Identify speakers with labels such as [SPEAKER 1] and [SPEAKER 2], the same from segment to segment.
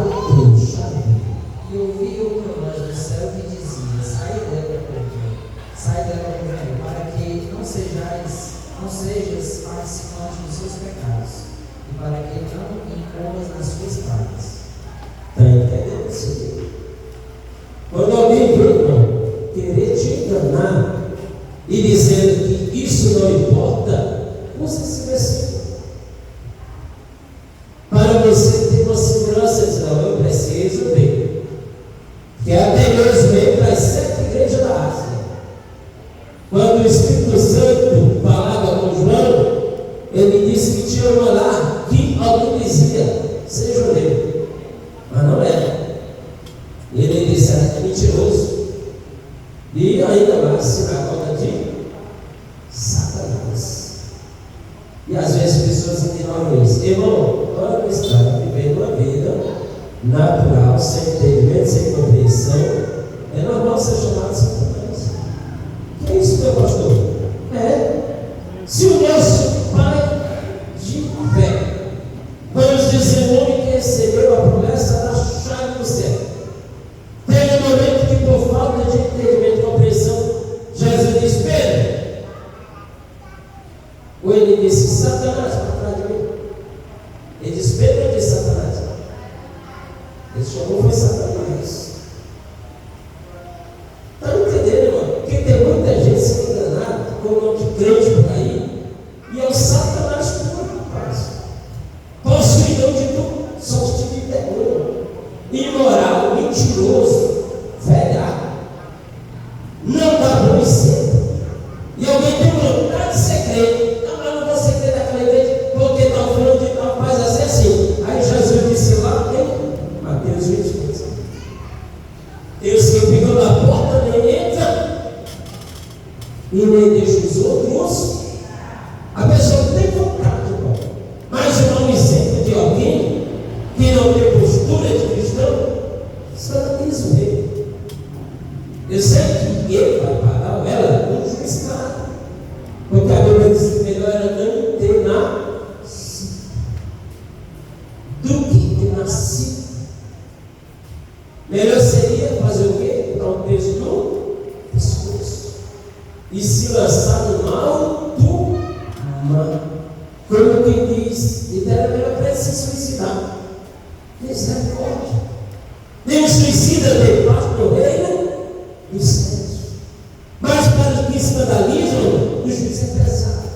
[SPEAKER 1] trouxa.
[SPEAKER 2] E ouvi outro anjo do céu que dizia: sai dela, para que não sejas participante dos seus pecados, e para que não incorras nas suas pragas.
[SPEAKER 1] Está entendendo isso? Quando alguém vem, irmão, querer te enganar e dizendo que isso não importa, use esse versículo para você ter uma segurança de dizer: não, eu preciso ver. Que até Deus veio para as 7 igrejas da Ásia. Quando o Espírito Santo falava com João, ele disse que tinha uma lá que alguém dizia ser judeu, mas não era. Ele disse: é mentiroso. E ainda mais sinagoga de Satanás. E às vezes pessoas ignoram isso. Irmão, quando está vivendo uma vida natural, sem entendimento, sem compreensão, é normal ser chamado de Satanás. Que é isso, meu pastor? Se o nosso Pai de fé, vamos dizer, o homem que recebeu a promessa da chave do céu, tem um momento que, por falta de entendimento e compreensão, Jesus diz: Pedro. Ou ele disse: Satanás, para trás de mim. Ele disse: Pedro, ou disse Satanás? Ele chamou foi Satanás. Está entendendo, irmão? Porque tem muita gente sendo enganada com o nome de crente por aí, e é o Satanás puro, rapaz. Possuidor de tudo, só os tipos de demônio, imoral, mentiroso, velhaco, não dá bom e cedo. E alguém tem vontade de ser crente. Não, mas não vou ser crente daquela igreja, porque está falando de tal, faz assim. Aí Jesus disse lá em Mateus 22: Deus que fica na porta nem entra e nem deixa os outros. A pessoa tem vontade, irmão, mas um exemplo de alguém que não tem postura de cristão, satanismo dele. Eu sei que ele vai pagar ou ela no juiz caro, porque a Bíblia diz que melhor era não ter nascido do que ter nascido. Melhor seria fazer o quê? Dar um peso no pescoço e se lançar no mal do mal. Como quem diz, e era melhor para ele se suicidar. Misericórdia. Nem suicida debaixo do reino dos céus. Mas para os que escandalizam, o juízo é pesado.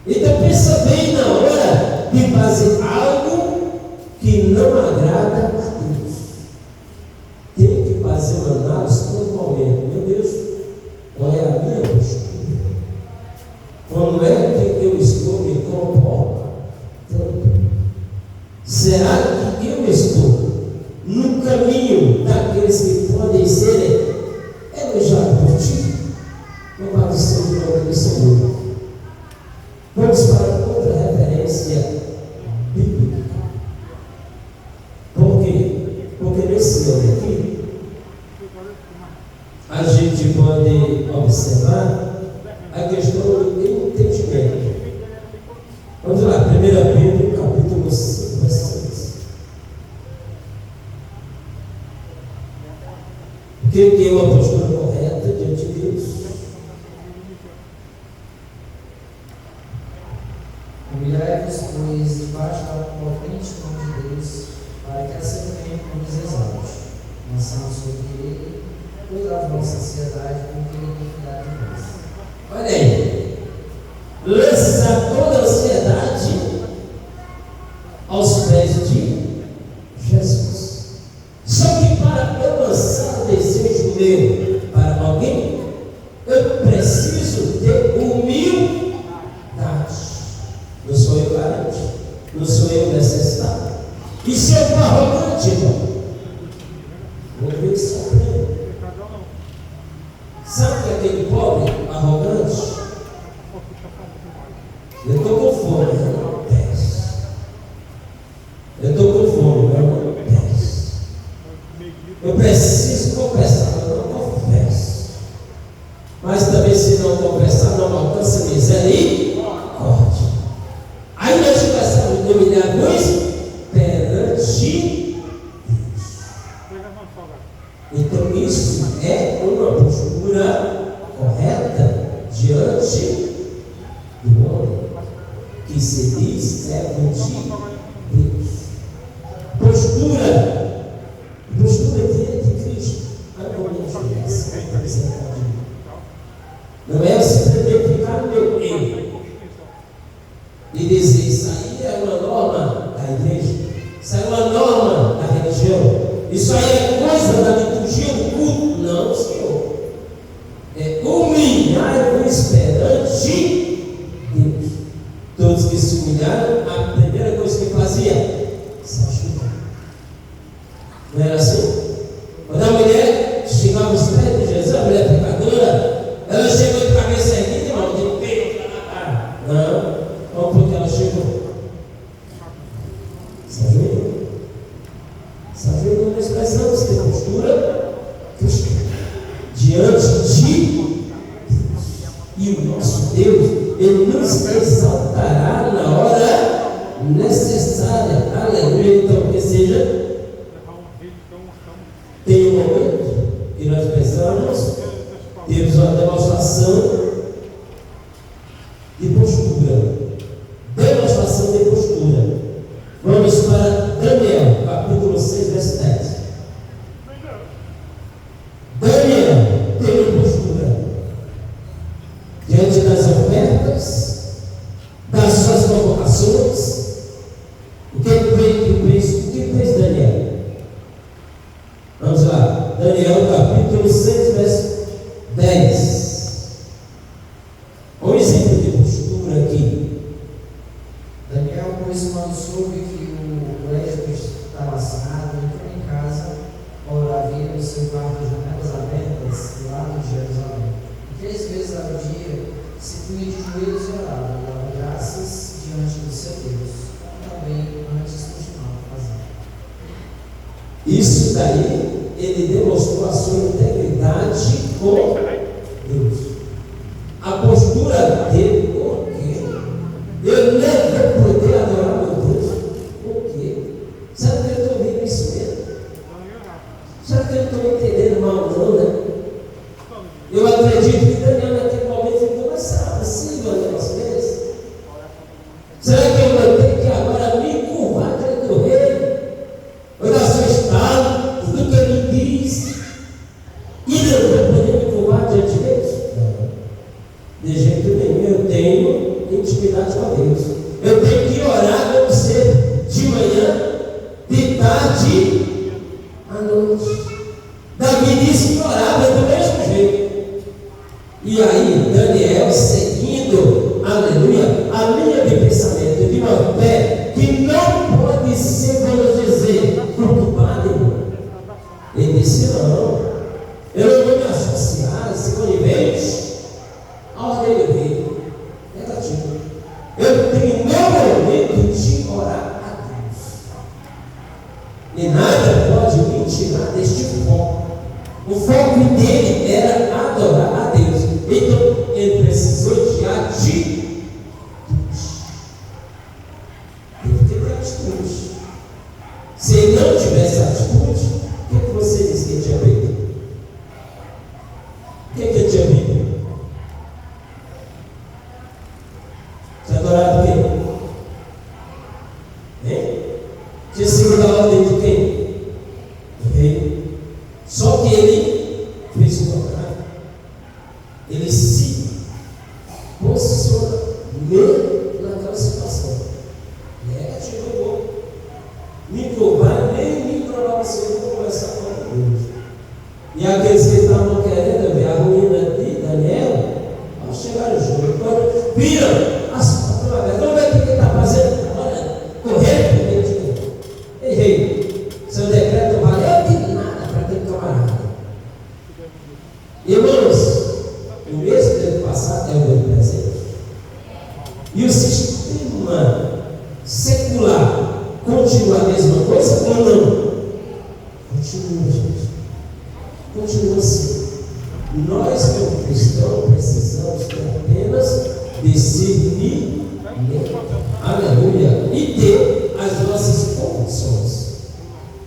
[SPEAKER 1] Então pensa bem na hora de fazer algo que não agrada a Deus. Tem que fazer uma análise todo momento. Meu Deus, qual é a minha postura? Como é que eu estou me comportando? Será que eu estou no caminho daqueles que podem ser elogiados por ti? Louvado seja o nome do Senhor. Vamos para outra referência bíblica. Por quê? Porque nesse nome aqui a gente pode observar a questão do entendimento. Vamos lá, 1 Pedro, capítulo 5, versículo 6. O que é uma postura correta diante de Deus?
[SPEAKER 2] Humilhai-vos, pois, debaixo da potente mão de Deus, para que acertemos como nos exalte. Lançamos sobre ele toda a vossa ansiedade, porque ele tem cuidado de vós.
[SPEAKER 1] Olha aí, lança toda a ansiedade aos pés de Jesus. Só que para eu lançar o desejo meu para alguém, eu preciso ter humildade. Não sou eu carente, não sou eu necessitado. E se eu for arrogante, irmão, vou ver se aprende. Sabe que é aquele pobre arrogante? Eu estou com fome, eu não peço. Eu estou com fome, eu não peço. Eu preciso confessar, eu não confesso. Mas também, se não confessar, não alcança misericórdia. Aí nós começamos a dominar a luz perante de Deus. Então isso é uma postura correta diante do homem, que se diz servo de Deus. Postura diante de Cristo. Não é simplesmente ficar no meu erro e dizer isso aí é uma norma da igreja, isso é uma norma da religião, isso aí é coisa da liturgia do culto. Não, Senhor. É humilhar-vos perante Deus. Todos que se humilharam, a primeira coisa que fazia, se ajudar. Não era assim? Quando a mulher chegava aos pés de Jesus, a mulher pecadora, ela chegou de cabeça erguida, irmão, de peito. Não, como porque ela chegou? Se ajoelhou. Se ajoelhou, nós precisamos ter postura cristã diante de Deus. E o nosso Deus, Ele nos exaltará na hora necessária. Aleluia. Então, que seja, tem um momento que nós precisamos ter uma demonstração de postura. Demonstração de postura. Vamos para Daniel, capítulo 6, verso 10. Daniel teve postura diante das ofertas, das suas convocações. O que fez Daniel? Vamos lá, Daniel capítulo 6, verso 10. Um exemplo de postura aqui.
[SPEAKER 2] Daniel, pois, quando soube que o Êxodo estava assinado, entrou em casa, ora havia no seu quarto janelas abertas do lado de Jerusalém. E 3 vezes ao dia se punha de joelhos e orava, e dava graças diante do seu Deus, como também antes costumava fazer.
[SPEAKER 1] Isso daí, ele demonstrou a sua integridade com Deus. A postura dele, por quê? Eu nem vou poder adorar meu Deus. Por quê? Será que eu estou ouvindo isso mesmo? Será que eu estou entendendo mal, não, né? Eu acredito que Daniel naquele momento ficou, mas será possível um negócio desse? Será que eu vou ter que agora me curvar diante do rei? Olhar seu estado, tudo que ele diz, e não vou poder me curvar diante de Deus? De jeito nenhum. Eu tenho intimidade com Deus. Eu tenho que orar com você de manhã, de tarde, à noite. Davi disse que orava do mesmo jeito. E aí, Daniel, seguindo, aleluia, a linha de pensamento de uma fé que não pode ser, vamos dizer, preocupada, irmão. Ele disse: não, eu não vou me associar, ser conivente a ordem do rei. Negativo. Eu tenho no momento de orar a Deus. E nada pode me tirar deste foco. O foco dele era adorar a Deus. Então ele precisou de atitude. Teve que ter atitude. Se ele não tivesse atitude, o que você disse que ele tinha feito? O que ele tinha feito? Você adorava quem? Hein? Tinha seguido a ordem de quem? Do rei. Só que ele fez o contrário. Ele se posiciona naquela situação. Negativo. Nem vai, nem provar você não conversar com Deus. E aqueles que estavam querendo ver a ruína de Daniel, ao chegar junto, quando viram as portas abertas, vamos ver o que ele está fazendo. Olha, correndo porque ele disse: ei, rei, seu decreto valeu de nada para aquele camarada. Irmãos, o mesmo tempo passado é o meu presente. E o sistema secular continua a mesma coisa ou não? Continua, gente. Continua assim. Nós, como cristãos, precisamos ter apenas discernimento, aleluia, e ter as nossas convicções.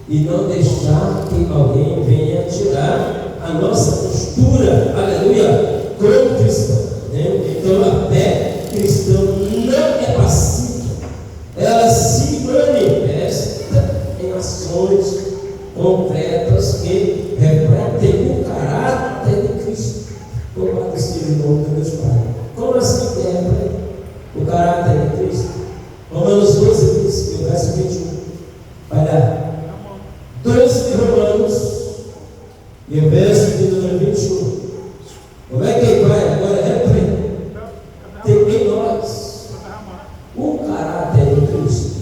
[SPEAKER 1] e não deixar que alguém venha tirar a nossa postura, aleluia, como cristão, né? Então a fé cristã não é passiva, ela se manifesta em ações concretas que refletem o caráter de Cristo. Louvado seja o nome de Deus Pai. Como assim reflete o caráter de Cristo? Romanos 12 diz, o verso 21. Olha, 12 de Romanos, e o verso de número 21. Como é que vai agora reflete? Tem em nós o caráter de Cristo.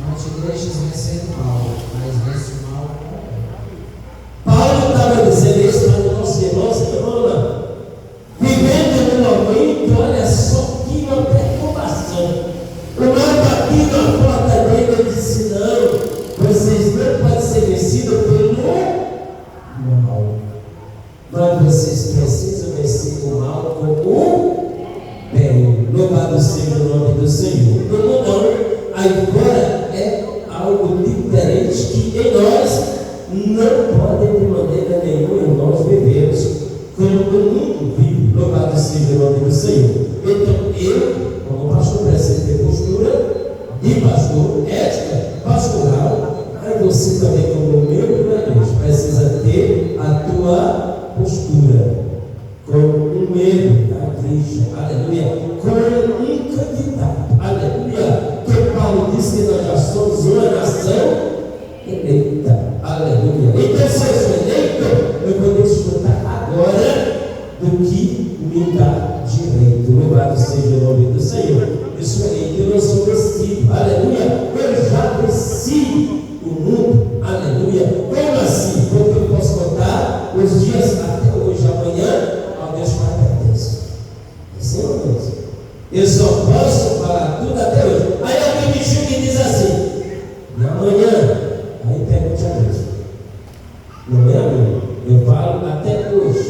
[SPEAKER 2] Não te deixes vencer o mal, mas vence o mal com o bem.
[SPEAKER 1] Paulo estava dizendo isso para os nossos irmãos e irmãs, vivendo num momento, olha só que uma perturbação. O mal batendo a porta dele, ele disse: não, vocês não podem ser vencidos pelo mal, mas vocês precisam vencer o mal com o bem. Louvado seja o nome do Senhor. Não, agora é algo diferente que em nós não pode de maneira nenhuma nós vivemos como o mundo vive. Louvado seja o nome do Senhor. Então eu, como pastor, preciso ter postura de pastor, ética pastoral. Aí você também, como membro da igreja, precisa ter a tua postura como um membro da igreja, aleluia, como um candidato, aleluia, que Paulo disse que nós já somos uma nação eleita, aleluia. Então, se eu sou eleito, eu vou desfrutar agora do que me dá direito. Louvado seja o nome do Senhor. Eu sou eleito, eu não sou vencido, aleluia. Eu já venci o mundo, aleluia. Como assim? Porque eu posso contar os dias até hoje, amanhã, ao Deus Pai pertence. Assim ou não? Eu só posso falar tudo até hoje. Aí alguém me chega e diz assim: e amanhã? Aí pergunte a Deus. Não é, amigo? Eu falo até hoje.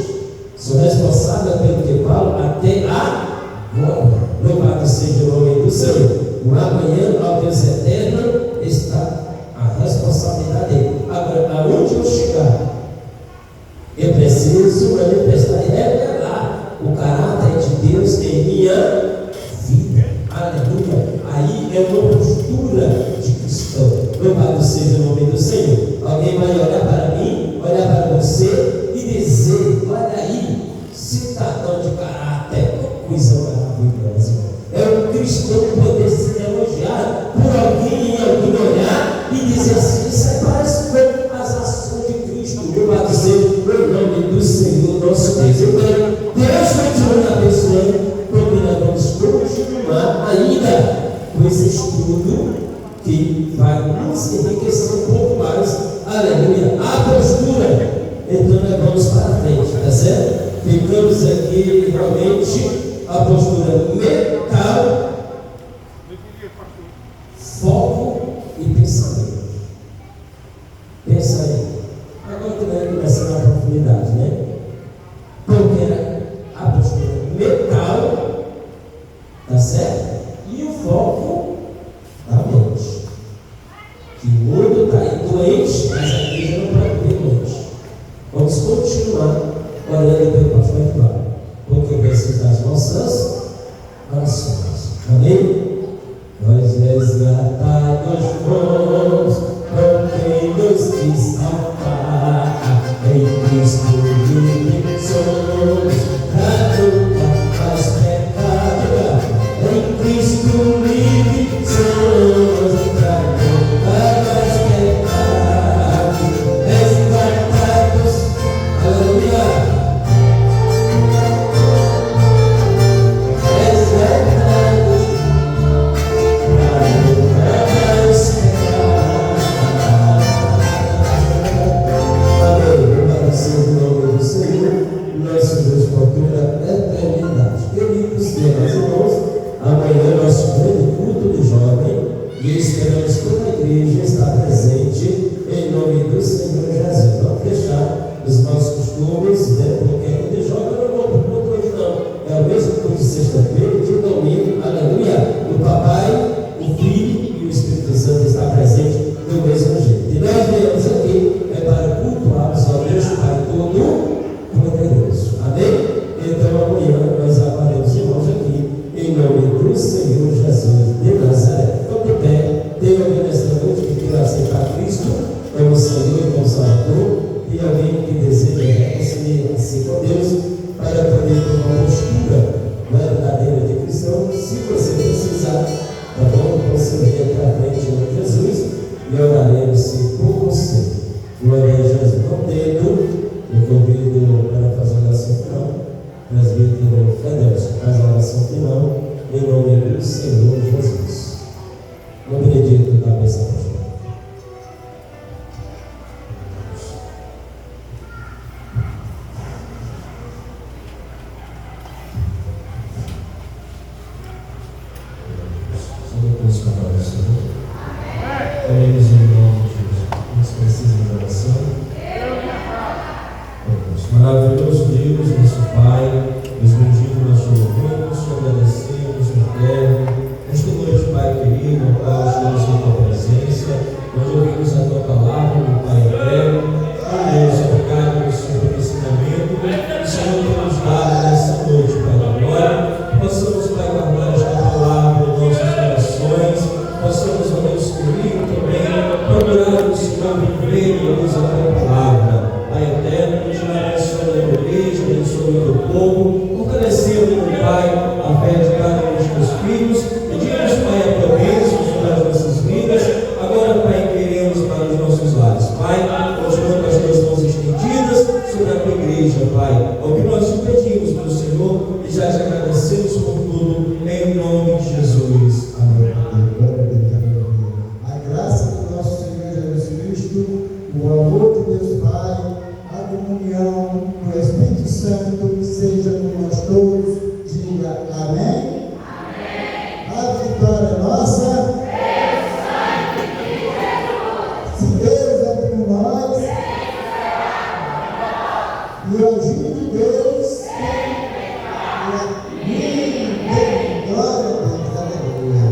[SPEAKER 1] Sou responsável pelo que falo até agora. Louvado seja o nome do Senhor. O amanhã, ao Deus eterno, está a responsabilidade dele. Agora, aonde eu chegar, eu preciso manifestar e revelar o caráter de Deus em minha vida. Aleluia. Aí é uma postura de cristão. Louvado seja o nome do Senhor. Alguém vai olhar para mim, olhar para você e dizer: olha aí, cidadão de caráter, coisa maravilhosa. É um cristão poder se elogiar por alguém em algum olhar e dizer assim: isso aí parece com as ações de Cristo. Louvado seja o nome do Senhor nosso Deus. Então, Deus continua abençoando, porque nós vamos continuar ainda com esse estudo que vai nos enriquecer um pouco mais. Aleluia. A postura. Então nós vamos para frente, tá certo? Ficamos aqui realmente a postura mental, foco e pensamento. Pensa aí. Agora tu vai começar na profundidade, né? Porque a postura mental, tá certo? E o foco da mente. Que o mundo está aí doente, mas a igreja não pode ver doente. Vamos continuar orando pelo pastor Eduardo, porque eu preciso das nossas orações. Amém? Nós resgatados fomos por quem nos quis salvar. Em Cristo livre somos, pra nunca mais pecado. Em Cristo livre somos, pra nunca mais pecado. Resgatados, aleluia. conhecer com Deus, para poder ter uma postura verdadeira de cristão. Se você precisar, tá bom? Então você vem aqui à frente de Jesus e oraremos por você. Glória a Jesus. Com o dedo, eu convido para fazer a oração final. Presbítero Adelson, faz a oração final, em nome do Senhor Jesus. O benedito da bênção pastor.
[SPEAKER 3] Oremos em nome de Jesus. Nós precisamos de oração. Maravilhoso Deus, nosso Pai, nos bendito, nós te louvamos, te agradecemos, eterno. Nesta noite, Pai querido, ó Pai, estamos em tua presença, nós ouvimos a tua palavra, meu Pai eterno. Ó Deus, obrigado pelo seu ensinamento, o Senhor tem nos dado nessa noite, Pai da glória. Possamos, Pai, guardar esta palavra em nossos corações, possamos, ó Deus querido, também procurar o Senhor viver e luz a tua palavra. Pai eterno, continue abençoando a igreja, abençoando o teu povo, fortalecendo, meu Pai, a fé de cada um dos teus filhos. Pedimos, Pai, a tua bênção sobre as nossas vidas. Agora, Pai, queremos para os nossos lares. Pai, continua com as tuas mãos estendidas sobre a tua igreja, Pai. É o que nós te pedimos, meu Senhor, e já te agradecemos por tudo, em nome de Jesus. Amém.
[SPEAKER 4] A graça do nosso Senhor Jesus Cristo, o amor de Deus Pai, a comunhão do Espírito Santo seja com nós todos. Diga amém. Amém. A vitória é nossa. Se Deus é por nós, e o agir de Deus glória a Deus, aleluia.